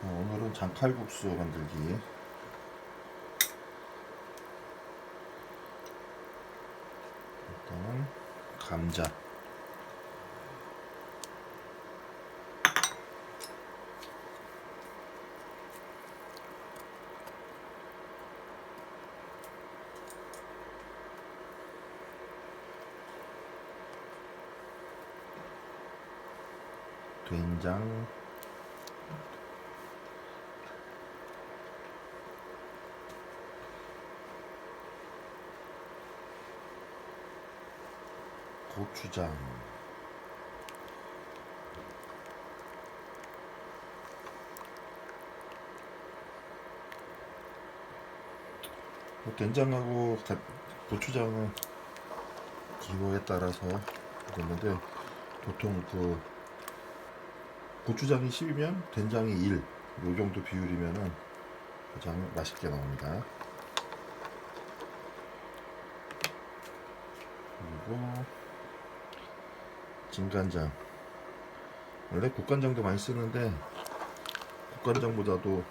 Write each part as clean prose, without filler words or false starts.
오늘은 장칼국수 만들기. 일단은 감자, 된장, 고추장, 된장하고 고추장은 기호에 따라서 있는데, 보통 고추장이 10이면 된장이 1, 이 정도 비율이면은 가장 맛있게 나옵니다. 그리고 진간장, 원래 국간장도 많이 쓰는데 국간장보다도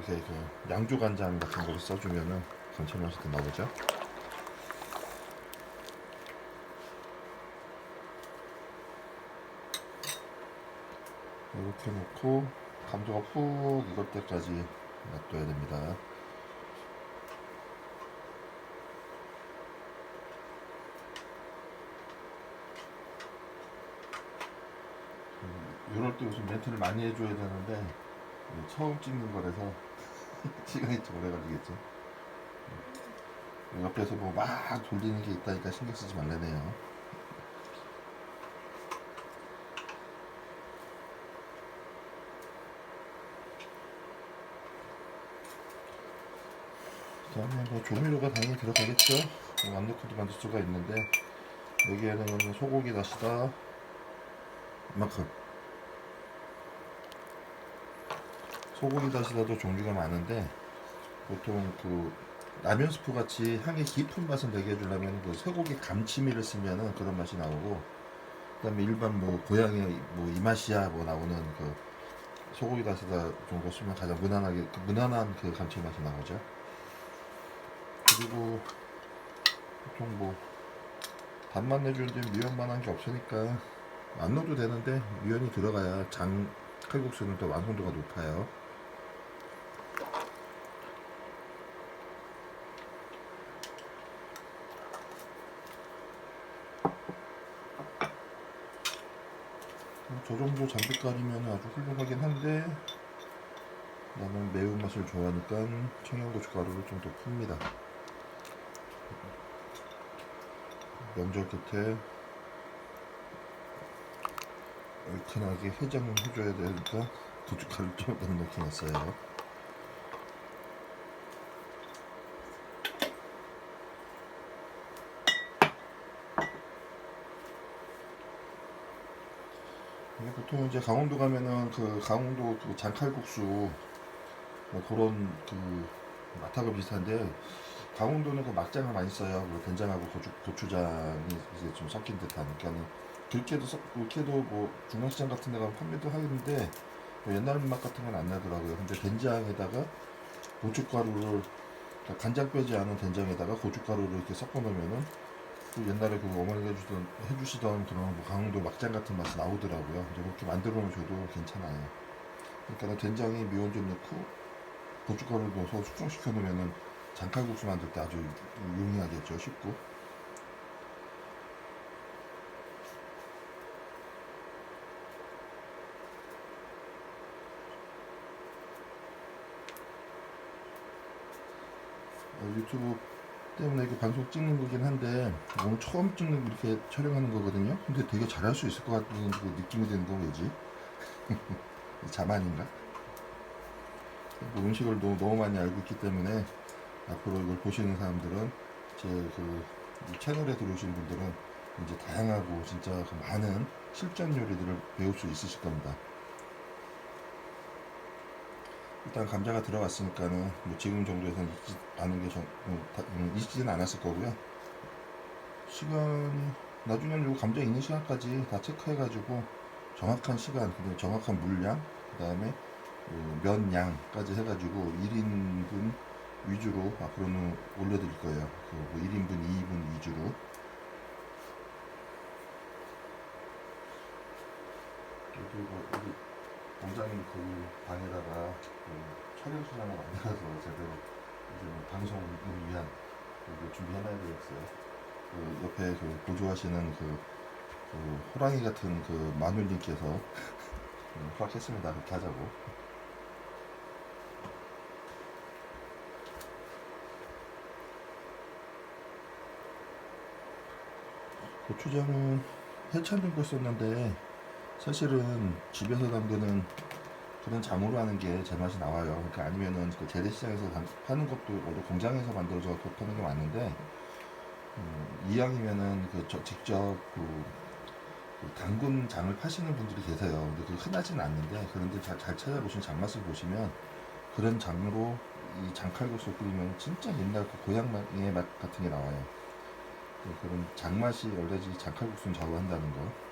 이렇게 양조간장 같은 거를 써주면은 감칠맛이 더 나오죠. 이렇게 놓고 감자가 푹 익을 때까지 놔둬야 됩니다. 이럴 때 무슨 멘트를 많이 해줘야 되는데 처음 찍는 거라서 시간이 좀 오래 걸리겠죠. 옆에서 뭐 막 돌리는 게 있다니까 신경 쓰지 말라네요. 그다음에 뭐 조미료가 당연히 들어가겠죠. 안 넣고도 만들 수가 있는데 여기에는 소고기 다시다 이만큼. 소고기 다시다도 종류가 많은데 보통 라면 스프 같이 향이 깊은 맛을 내게 해주려면 쇠고기 감치미를 쓰면은 그런 맛이 나오고, 그다음에 일반 고양이 이 맛이야 나오는 소고기 다시다 정도 쓰면 가장 무난한 감칠맛이 나오죠. 그리고 보통 단맛 내주는데 미연만한 게 없으니까 안 넣어도 되는데 미연이 들어가야 칼국수는 더 완성도가 높아요. 저 정도 잔빛깔이면 아주 훌륭하긴 한데 나는 매운맛을 좋아하니까 청양고춧가루를 좀 더 풉니다. 명절 끝에 얼큰하게 해장을 해줘야 되니까 고춧가루를 좀 더 넣긴 했어요. 보통 이제 강원도 가면은 강원도 장칼국수 그런 맛하고 비슷한데, 강원도는 막장을 많이 써요. 된장하고 고추장이 이제 좀 섞인 듯한. 그러니까는 그렇게도 중앙시장 같은 데 가면 판매도 하는데 옛날 맛 같은 건 안 나더라고요. 근데 된장에다가 고춧가루를, 그러니까 간장 빼지 않은 된장에다가 고춧가루를 이렇게 섞어 놓으면은 옛날에 어머니가 해주시던 그런 강원도 막장 같은 맛이 나오더라고요. 이제 그렇게 만들어 놓으셔도 괜찮아요. 그러니까 된장에 미원 좀 넣고 고춧가루 넣어서 숙성시켜 놓으면은 장칼국수 만들 때 아주 용이하겠죠. 쉽고. 유튜브 때문에 이렇게 방송 찍는 거긴 한데 오늘 처음 찍는 이렇게 촬영하는 거거든요. 근데 되게 잘할 수 있을 것 같은 느낌이 드는 건 왜지? 자만인가? 음식을 너무 많이 알고 있기 때문에 앞으로 이걸 보시는 사람들은 제 이 채널에 들어오신 분들은 이제 다양하고 진짜 많은 실전 요리들을 배울 수 있으실 겁니다. 일단 감자가 들어갔으니까는 지금 정도에서는 익지는 않았을 거고요. 시간이 나중에는 요 감자 익는 시간까지 다 체크해가지고 정확한 시간, 그리고 정확한 물량, 그 다음에 면 양까지 해가지고 1인분 위주로 앞으로는 올려드릴 거예요. 뭐 1인분, 2인분 위주로. 여기 원장님 그 방에다가 촬영실 하나 만들어서 제대로 이제 방송을 위한 준비해놔야 되겠어요. 옆에 보조하시는 호랑이 같은 마눌님께서 허락했습니다. 그렇게 하자고. 고추장은 해찬 정도 썼는데 사실은 집에서 담그는 그런 장으로 하는 게 제맛이 나와요. 그러니까 아니면은 재래시장에서 파는 것도 공장에서 만들어서 파는 게 맞는데 이왕이면은 직접 담근 장을 파시는 분들이 계세요. 근데 그게 흔하지는 않는데 그런데 잘 찾아보시면 장맛을 보시면 그런 장으로 이 장칼국수 끓이면 진짜 옛날 고향의 맛 같은 게 나와요. 그런 장맛이 원래 장칼국수는 좌우한다는 거.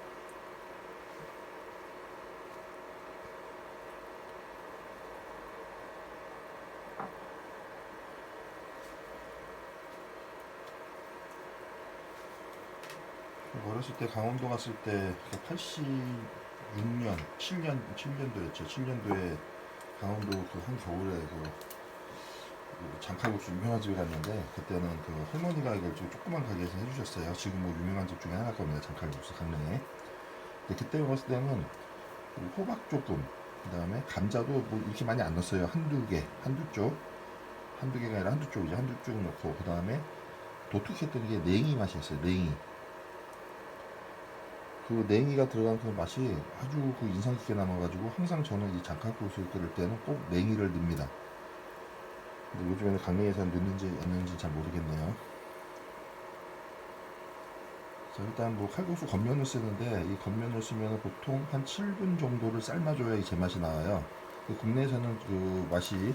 어렸을 때 강원도 갔을 때 86년, 7년도였죠. 7년도에 강원도 한 겨울에 장칼국수 유명한 집에 갔는데 그때는 할머니가 이걸 조그만 가게에서 해주셨어요. 지금 뭐 유명한 집 중에 하나일 겁니다. 장칼국수 강릉에. 근데 그때 먹었을 때는 호박 조금, 그 다음에 감자도 뭐 이렇게 많이 안 넣었어요. 한두 개가 아니라 한두 쪽이죠. 한두 쪽 넣고 그 다음에 독특했던 게 냉이 맛이었어요. 냉이. 그 냉이가 들어간 그 맛이 아주 인상 깊게 남아가지고 항상 저는 이 장칼국수 끓일 때는 꼭 냉이를 넣습니다. 근데 요즘에는 강릉에서 넣는지 안 넣는지 잘 모르겠네요. 자, 일단 뭐 칼국수 겉면을 쓰는데 이 겉면을 쓰면 보통 한 7분 정도를 삶아줘야 이 제맛이 나와요. 국내에서는 맛이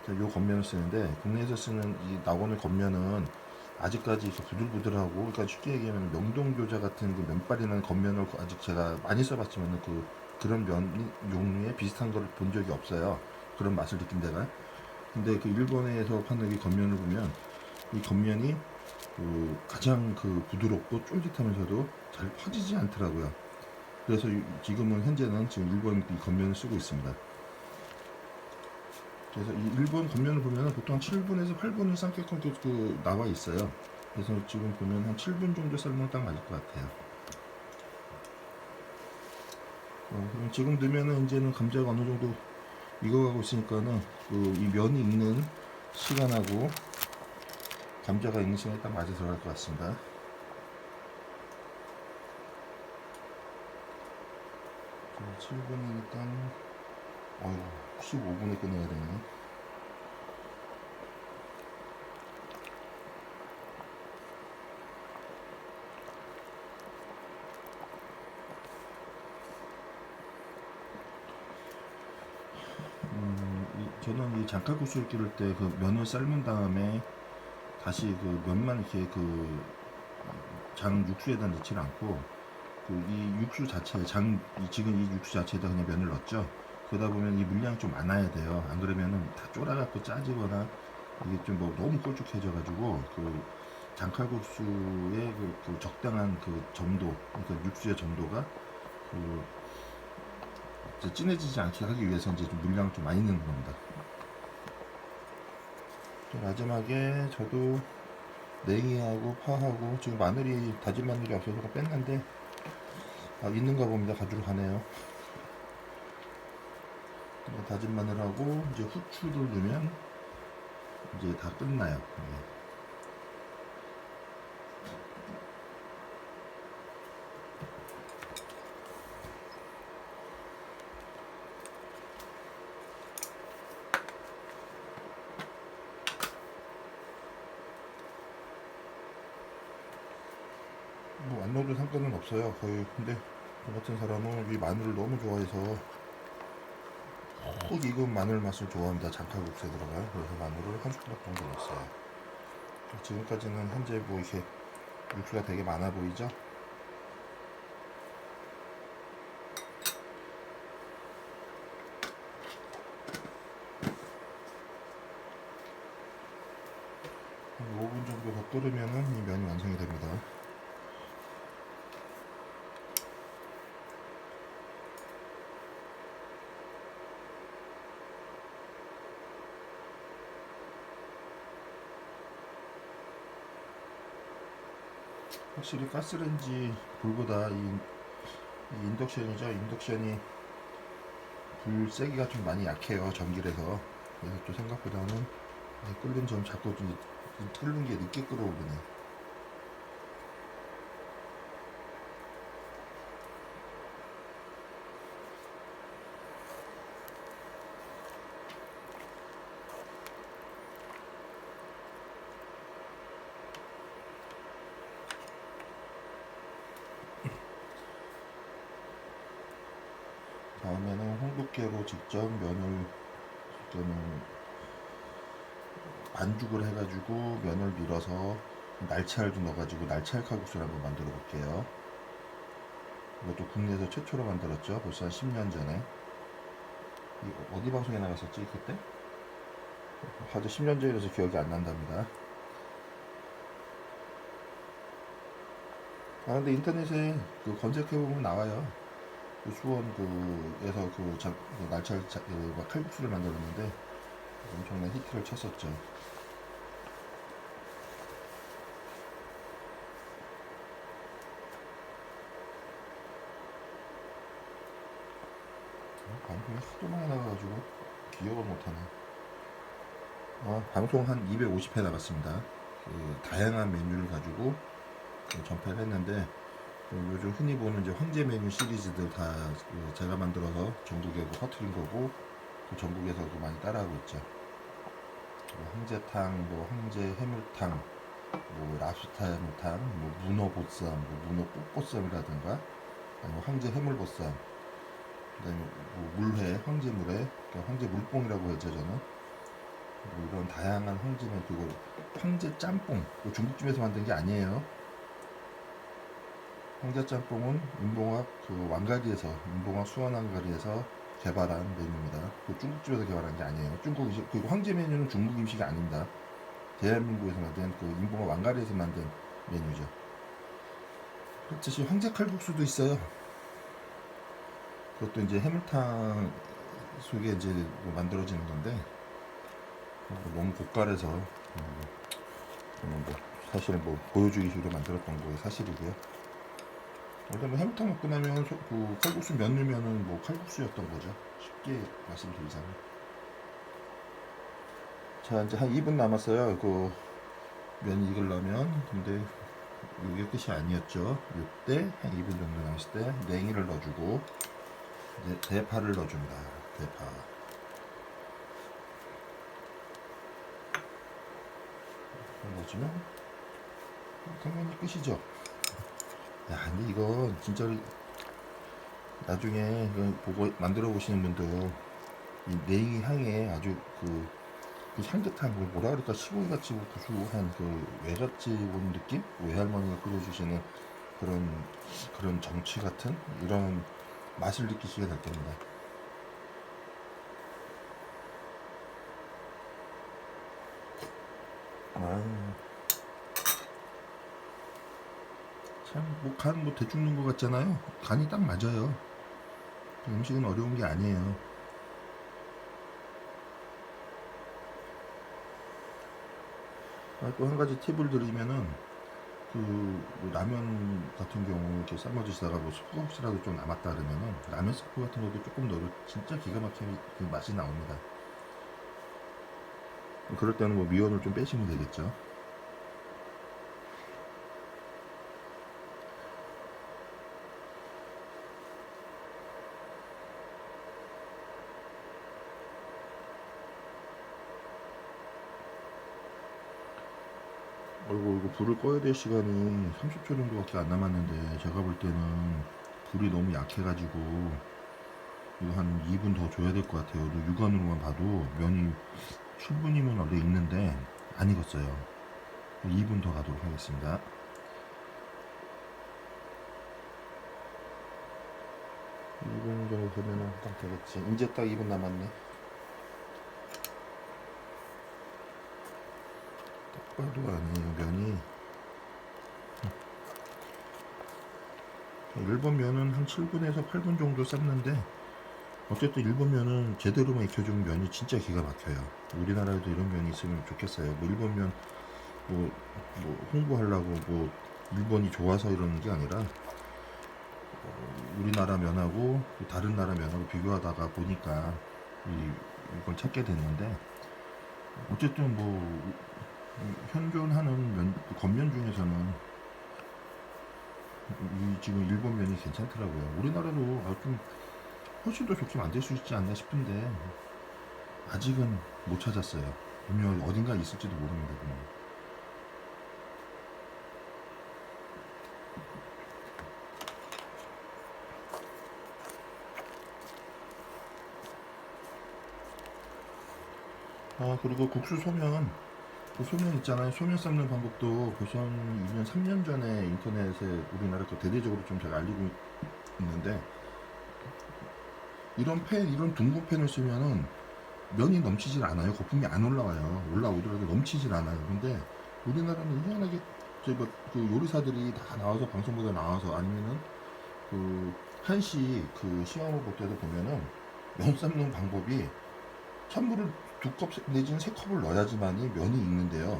요 겉면을 쓰는데 국내에서 쓰는 이 나오는 겉면은 아직까지 이렇게 부들부들하고, 그러니까 쉽게 얘기하면 명동교자 같은 면발이 나는 겉면을 아직 제가 많이 써봤지만 그런 면 종류의 비슷한 걸 본 적이 없어요. 그런 맛을 느낀 데가. 근데 일본에서 파는 이 겉면을 보면 이 겉면이 가장 부드럽고 쫄깃하면서도 잘 퍼지지 않더라고요. 그래서 지금은 현재는 지금 일본 이 겉면을 쓰고 있습니다. 그래서 이 일본 겉면을 보면 보통 7분에서 8분을 삶게끔 나와 있어요. 그래서 지금 보면 한 7분 정도 삶으면 딱 맞을 것 같아요. 그럼 지금 넣으면은 이제는 감자가 어느 정도 익어가고 있으니까는 이 면이 익는 시간하고 감자가 익는 시간이 딱 맞아 들어갈 것 같습니다. 7분이니까 15분에 끝내야 되네. 저는 이 장칼국수를 끓일 때 면을 삶은 다음에 다시 면만 이렇게 장 육수에다 넣지 않고 이 육수 자체 지금 이 육수 자체에다 그냥 면을 넣었죠. 그러다 보면 이 물량이 좀 많아야 돼요. 안 그러면은 다 쫄아갖고 짜지거나 이게 좀 뭐 너무 꼴쭉해져가지고 장칼국수의 적당한 점도, 그러니까 육수의 점도가 진해지지 않게 하기 위해서 이제 좀 물량을 좀 많이 넣는 겁니다. 마지막에 저도 냉이하고 파하고 지금 다진 마늘이 없어서 뺐는데 있는가 봅니다. 가지러 가네요. 다진 마늘하고 이제 후추를 넣으면 이제 다 끝나요. 네. 뭐 안 넣어도 상관은 없어요. 거의. 근데 저 같은 사람은 이 마늘을 너무 좋아해서 꼭 익은 마늘 맛을 좋아합니다. 장칼국수에 들어가요. 그래서 마늘을 한 숟가락 정도 넣었어요. 지금까지는 현재 뭐 이렇게 육수가 되게 많아 보이죠? 정도 더 끓으면은 이 면이 완성이 됩니다. 확실히 가스레인지 불보다 이 인덕션이죠. 인덕션이 불 세기가 좀 많이 약해요. 전기라서. 그래서 또 생각보다는 끓는 점 자꾸 좀 끓는 게 늦게 끓어오르네. 다음에는 홍두깨로 직접 면을 저는 반죽을 해가지고 면을 밀어서 날치알도 넣어가지고 날치알 칼국수를 한번 만들어 볼게요. 이것도 국내에서 최초로 만들었죠. 벌써 한 10년 전에. 이거 어디 방송에 나갔었지 그때? 아주 10년 전이라서 기억이 안 난답니다. 아 근데 인터넷에 그 검색해보면 나와요. 그 수원 그에서 그 날치알 그 칼국수를 만들었는데 엄청난 히트를 쳤었죠. 방송이 하도 많이 나가가지고 기억을 못하네. 방송 한 250회 나갔습니다. 그 다양한 메뉴를 가지고 그 전파를 했는데 요즘 흔히 보는 이제 황제 메뉴 시리즈들 다 제가 만들어서 전국에 퍼뜨린 거고 그 전국에서도 많이 따라하고 있죠. 뭐 황제탕, 뭐 황제 해물탕, 뭐 랍스타 해물탕, 뭐 문어 보쌈, 뭐 문어 꽃보쌈이라든가 아니면 황제 해물보쌈, 그다음에 뭐 물회, 황제 물회, 그러니까 황제 물뽕이라고 하죠 저는. 뭐 이런 다양한 황제면 그리고 황제 짬뽕, 중국집에서 만든 게 아니에요. 황제 짬뽕은 인봉학 그 왕가리에서 인봉학 수원 왕가리에서 개발한 메뉴입니다. 그 중국집에서 개발한 게 아니에요. 중국 음식 그리고 황제 메뉴는 중국 음식이 아닙니다. 대한민국에서 만든 그 인봉학 왕가리에서 만든 메뉴죠. 그렇듯이 황제 칼국수도 있어요. 그것도 이제 해물탕 속에 이제 뭐 만들어지는 건데 너무 고가래서 뭐 사실은 뭐 보여주기식으로 만들었던 거에 사실이고요. 원래 뭐 해물탕 먹고 나면 그 칼국수 면 넣으면은 뭐 칼국수였던 거죠. 쉽게 말씀드리자면. 자 이제 한 2분 남았어요. 그 면 익으려면 근데 이게 끝이 아니었죠. 이때 한 2분 정도 남았을 때 냉이를 넣어주고 이제 대파를 넣어줍니다. 대파. 넣어주면 당연히 끝이죠. 야 근데 이거 진짜 나중에 보고 만들어 보시는 분도 이 냉이 향에 아주 그 향긋한 그 뭐라 그럴까 시골같이 구수한 그 외갓집 온 느낌? 외할머니가 끓여주시는 그런 정취 같은 이런 맛을 느끼시게 될 겁니다. 참뭐 간 뭐 대충 넣은 것 같잖아요. 간이 딱 맞아요. 음식은 어려운 게 아니에요. 또 한 가지 팁을 드리면은 뭐 라면 같은 경우 이렇게 삶아 드시다가 뭐 스프 혹시라도 좀 남았다 그러면은 라면 스프 같은 것도 조금 넣어도 진짜 기가 막힌 그 맛이 나옵니다. 그럴 때는 뭐 미원을 좀 빼시면 되겠죠. 이거 불을 꺼야 될 시간이 30초 정도밖에 안 남았는데 제가 볼 때는 불이 너무 약해가지고 이거 한 2분 더 줘야 될 것 같아요. 육안으로만 봐도 면이 충분히는 원래 익는데 안 익었어요. 2분 더 가도록 하겠습니다. 2분 정도 되면 딱 되겠지. 이제 딱 2분 남았네. 봐도 아니에요. 면이 일본 면은 한 7분에서 8분 정도 삶는데 어쨌든 일본 면은 제대로만 익혀주면 면이 진짜 기가 막혀요. 우리나라에도 이런 면이 있으면 좋겠어요. 뭐 일본 면 뭐, 뭐 홍보하려고 뭐 일본이 좋아서 이러는 게 아니라 우리나라 면하고 다른 나라 면하고 비교하다가 보니까 이걸 찾게 됐는데 어쨌든 뭐 현존하는 겉면 중에서는 지금 일본 면이 괜찮더라고요. 우리나라도 좀 훨씬 더 좋게 만들 수 있지 않나 싶은데 아직은 못 찾았어요. 분명 어딘가 있을지도 모릅니다. 그냥. 그리고 국수 소면 그 소면 있잖아요. 소면 삶는 방법도 벌써 한 2년, 3년 전에 인터넷에 우리나라 또 대대적으로 좀 잘 알리고 있는데 이런 팬, 이런 둥근 팬을 쓰면은 면이 넘치질 않아요. 거품이 안 올라와요. 올라오더라도 넘치질 않아요. 근데 우리나라는 희한하게 그 요리사들이 다 나와서 방송보다 나와서 아니면은 그 한식 그 시험을 볼 때도 보면은 면 삶는 방법이 찬물을 2컵 내지는 3컵을 넣어야지만이 면이 익는데요.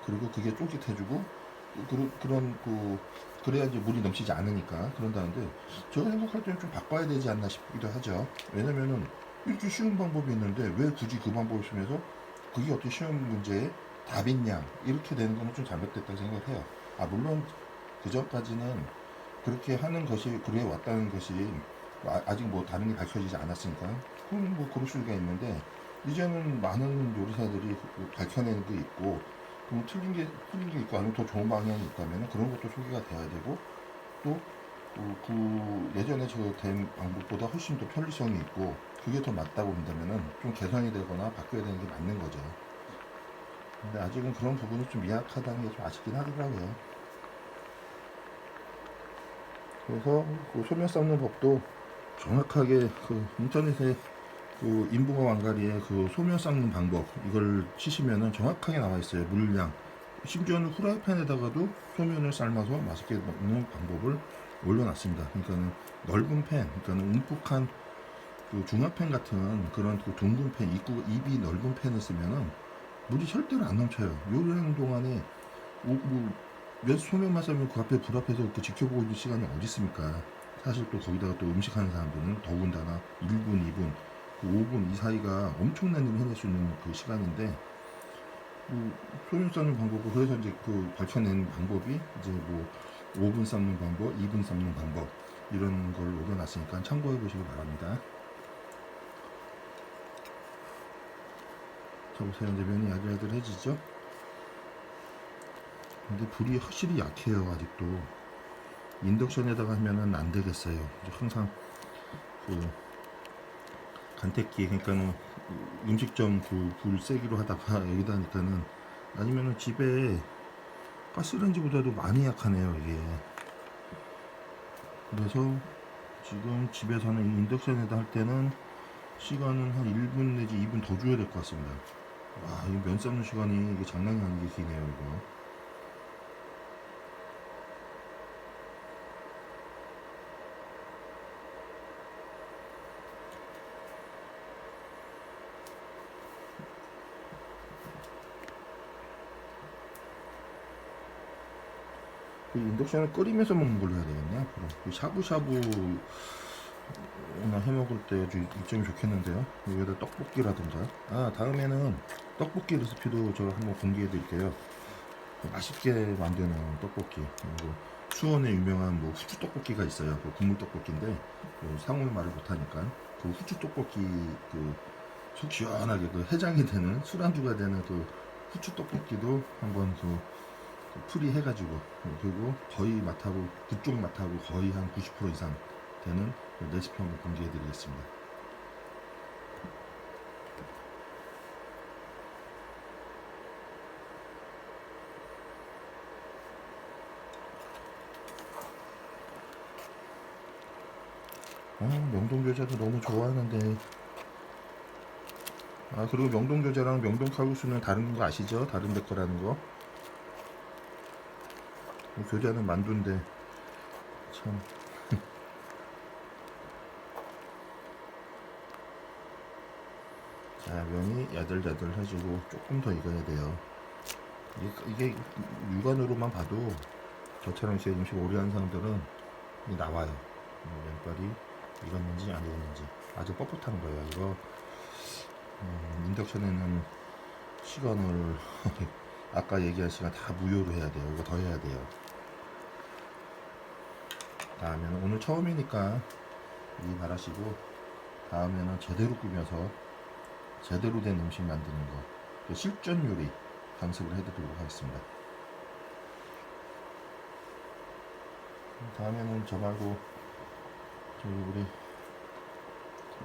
그리고 그게 쫄깃해지고 그런 그래야 이제 물이 넘치지 않으니까 그런다는데 제가 생각할 때는 좀 바꿔야 되지 않나 싶기도 하죠. 왜냐면은 이렇게 쉬운 방법이 있는데 왜 굳이 그 방법을 쓰면서 그게 어떻게 쉬운 문제에 답이냐 이렇게 되는 거는 좀 잘못됐다고 생각을 해요. 물론 그 전까지는 그렇게 하는 것이 그래 왔다는 것이 아직 뭐 다른 게 밝혀지지 않았으니까 그건 뭐 그럴 수가 있는데 이제는 많은 요리사들이 밝혀내는 게 있고 그럼 틀린 게 있고 아니면 더 좋은 방향이 있다면 그런 것도 소개가 돼야 되고 또 예전에 저 된 방법보다 훨씬 더 편리성이 있고 그게 더 맞다고 본다면은 좀 개선이 되거나 바뀌어야 되는 게 맞는 거죠. 근데 아직은 그런 부분이 좀 미약하다는 게 좀 아쉽긴 하더라고요. 그래서 그 소면 삶는 법도 정확하게 그 인터넷에 그 인부가 왕가리에 그 소면 삶는 방법 이걸 치시면은 정확하게 나와 있어요. 물량. 심지어는 후라이팬에다가도 소면을 삶아서 맛있게 먹는 방법을 올려놨습니다. 그러니까는 넓은 팬, 그러니까는 움푹한 그 중화팬 같은 그런 그 둥근 팬, 입이 넓은 팬을 쓰면은 물이 절대로 안 넘쳐요. 요리하는 동안에 몇 소면만 삶으면 그 앞에 불 앞에서 이렇게 지켜보고 있는 시간이 어디 있습니까? 사실 또 거기다가 또 음식하는 사람들은 더군다나 1분, 2분, 그 5분 이 사이가 엄청난 일을 해낼 수 있는 그 시간인데 소면 삶는 방법을 그래서 이제 그 밝혀낸 방법이 이제 뭐 5분 삶는 방법, 2분 삶는 방법 이런 걸 올려놨으니까 참고해 보시기 바랍니다. 자 보세요. 이제 면이 야들야들해지죠? 근데 불이 확실히 약해요. 아직도 인덕션에다가 하면은 안 되겠어요. 항상 그 간택기 그러니까는 음식점 그 불 세기로 하다가 여기다 하니까는 아니면은 집에 가스레인지보다도 많이 약하네요 이게. 그래서 지금 집에서는 인덕션에다 할 때는 시간은 한 1분 내지 2분 더 줘야 될 것 같습니다. 와, 이 면 삶는 시간이 이게 장난이 아니게 기네요 이거. 이 인덕션을 끓이면서 먹는 걸로 해야 되겠네 앞으로. 이 샤브샤브나 해 먹을 때 아주 이점이 좋겠는데요. 여기다 떡볶이라든가. 다음에는 떡볶이 레시피도 제가 한번 공개해 드릴게요. 맛있게 만드는 떡볶이. 그리고 수원에 유명한 뭐 후추 떡볶이가 있어요. 그 국물 떡볶이인데 상호를 말을 못하니까 그 후추 떡볶이 그 속 시원하게 그 해장이 되는 술안주가 되는 그 후추 떡볶이도 한번 그 풀이 해가지고 그리고 거의 맛하고 그쪽 맛하고 거의 한 90% 이상 되는 그 레시피 한번 공개해 드리겠습니다. 명동교자도 너무 좋아하는데 그리고 명동교자랑 명동칼국수는 다른 거 아시죠? 다른 데 거라는 거. 교자는 만두인데 참. 자, 면이 야들야들해지고 조금 더 익어야 돼요. 이게 육안으로만 봐도 저처럼 이제 음식 오래 한 사람들은 나와요. 면발이 익었는지 안 익었는지 아주 뻣뻣한 거예요. 이거 인덕션에는 시간을 아까 얘기한 시간 다 무효로 해야 돼요. 이거 더 해야 돼요. 다음에는 오늘 처음이니까 이 바라시고 다음에는 제대로 꾸며서 제대로 된 음식 만드는 거 실전 요리 강습을 해드리도록 하겠습니다. 다음에는 저 말고 저기 우리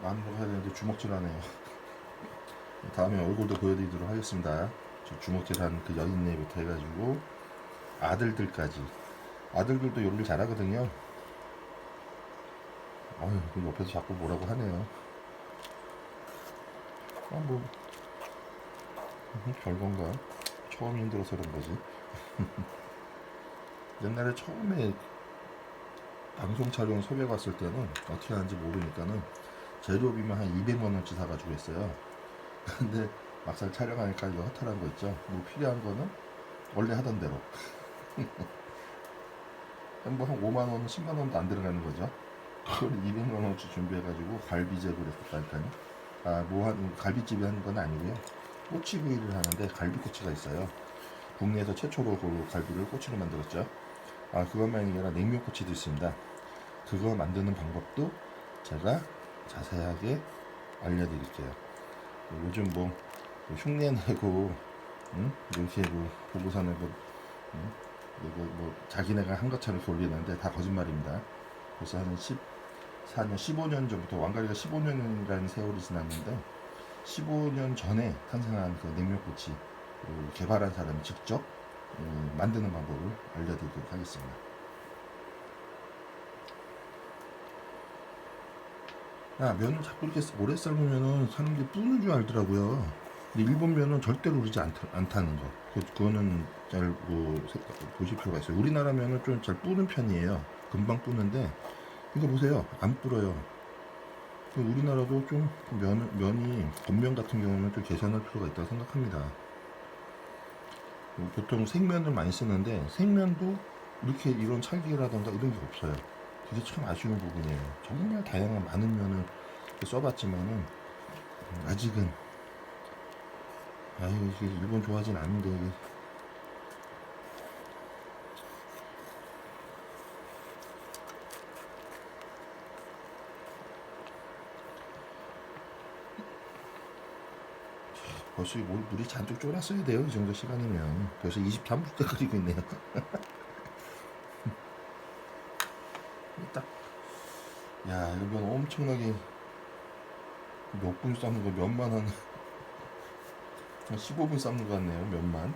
마누라가 해야 되는데 주먹질하네요. 다음에 얼굴도 보여드리도록 하겠습니다. 저 주먹질한 그 여인네부터 해가지고 아들들까지. 아들들도 요리를 잘하거든요. 어휴, 그 옆에서 자꾸 뭐라고 하네요. 뭐 별건가? 처음 힘들어서 그런 거지. 옛날에 처음에 방송 촬영 섭외 갔을 때는 어떻게 하는지 모르니까는 재료비만 한 200만 원치 사가지고 했어요. 근데 막상 촬영하니까 이거 허탈한 거 있죠. 뭐 필요한 거는 원래 하던 대로. 뭐한 5만 원, 10만 원도 안 들어가는 거죠. 그걸 200만 원치 준비해가지고 갈비제를 했었다니까요. 한 갈비집이 하는 건 아니고요. 꼬치구이를 하는데 갈비꼬치가 있어요. 국내에서 최초로 그 갈비를 꼬치로 만들었죠. 그것만이 아니라 냉면꼬치도 있습니다. 그거 만드는 방법도 제가 자세하게 알려드릴게요. 요즘 뭐 흉내내고 이렇게 뭐 보고서 내고 이거 뭐 자기네가 한 것처럼 이렇게 올리는데 다 거짓말입니다. 벌써 한 14년, 15년 전부터 왕가리가 15년이라는 세월이 지났는데 15년 전에 탄생한 그 냉면꼬치 개발한 사람이 직접 만드는 방법을 알려드리도록 하겠습니다. 면을 자꾸 이렇게 오래 삶으면은 사람들이 뿌는 줄 알더라고요. 근데 일본 면은 절대로 그러지 않다는 거. 그거는 잘 보실 필요가 있어요. 우리나라 면은 좀 잘 뿌는 편이에요. 금방 뿌는데 이거 보세요. 안 뿌려요. 우리나라도 좀 면이 겉면 같은 경우는 좀 개선할 필요가 있다고 생각합니다. 보통 생면을 많이 쓰는데 생면도 이렇게 이런 찰기라던가 이런 게 없어요. 그게 참 아쉬운 부분이에요. 정말 다양한 많은 면을 써봤지만은 아직은 이게 일본 좋아하진 않는데 이게 벌써 물이 잔뜩 쫄았어야 돼요. 이 정도 시간이면 벌써 23분째 끓이고 있네요. 딱 이건 엄청나게 몇 분 삶는 거 면만 한 15분 삶는 것 같네요. 면만.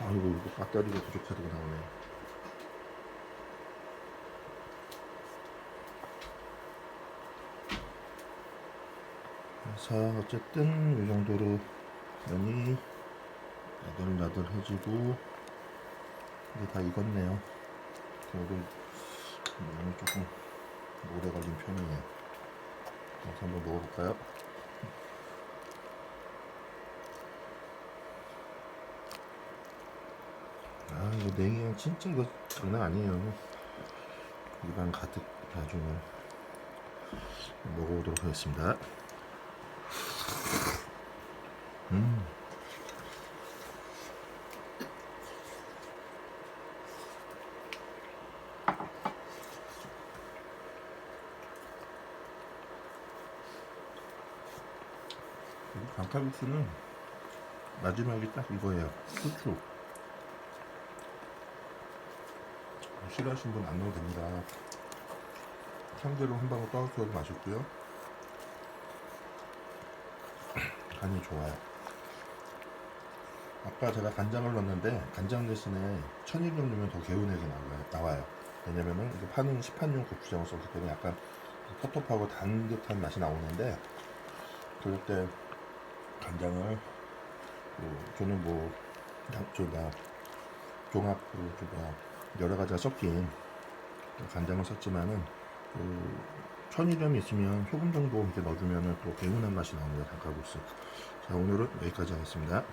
아이고 이거 빡다리가 부족하다고 나오네. 자 어쨌든 이 정도로 면이 나들나들해지고 이게 다 익었네요. 그래도 면이 조금 오래 걸린 편이에요. 그래서 한번 먹어볼까요? 이거 냉이랑 진짜 이거 장난 아니에요. 입안 가득 나중에 먹어보도록 하겠습니다. 강칼국수는 마지막에 딱 이거예요. 후추. 싫어하시는 분 안 넣어도 됩니다. 참기름 한 방울 떠서 맛있고요. 간이 좋아요. 아까 제가 간장을 넣었는데 간장 대신에 천일염 넣으면 더 개운하게 나와요. 왜냐면은 이게 파는 시판용 고추장을 썼기 때문에 약간 텁텁하고 단 듯한 맛이 나오는데, 그럴 때 간장을 저는 종합 여러 가지가 섞인 간장을 썼지만은 천일염이 있으면 소금 정도 이렇게 넣어주면은 또 개운한 맛이 나옵니다. 장칼국수. 자, 오늘은 여기까지 하겠습니다.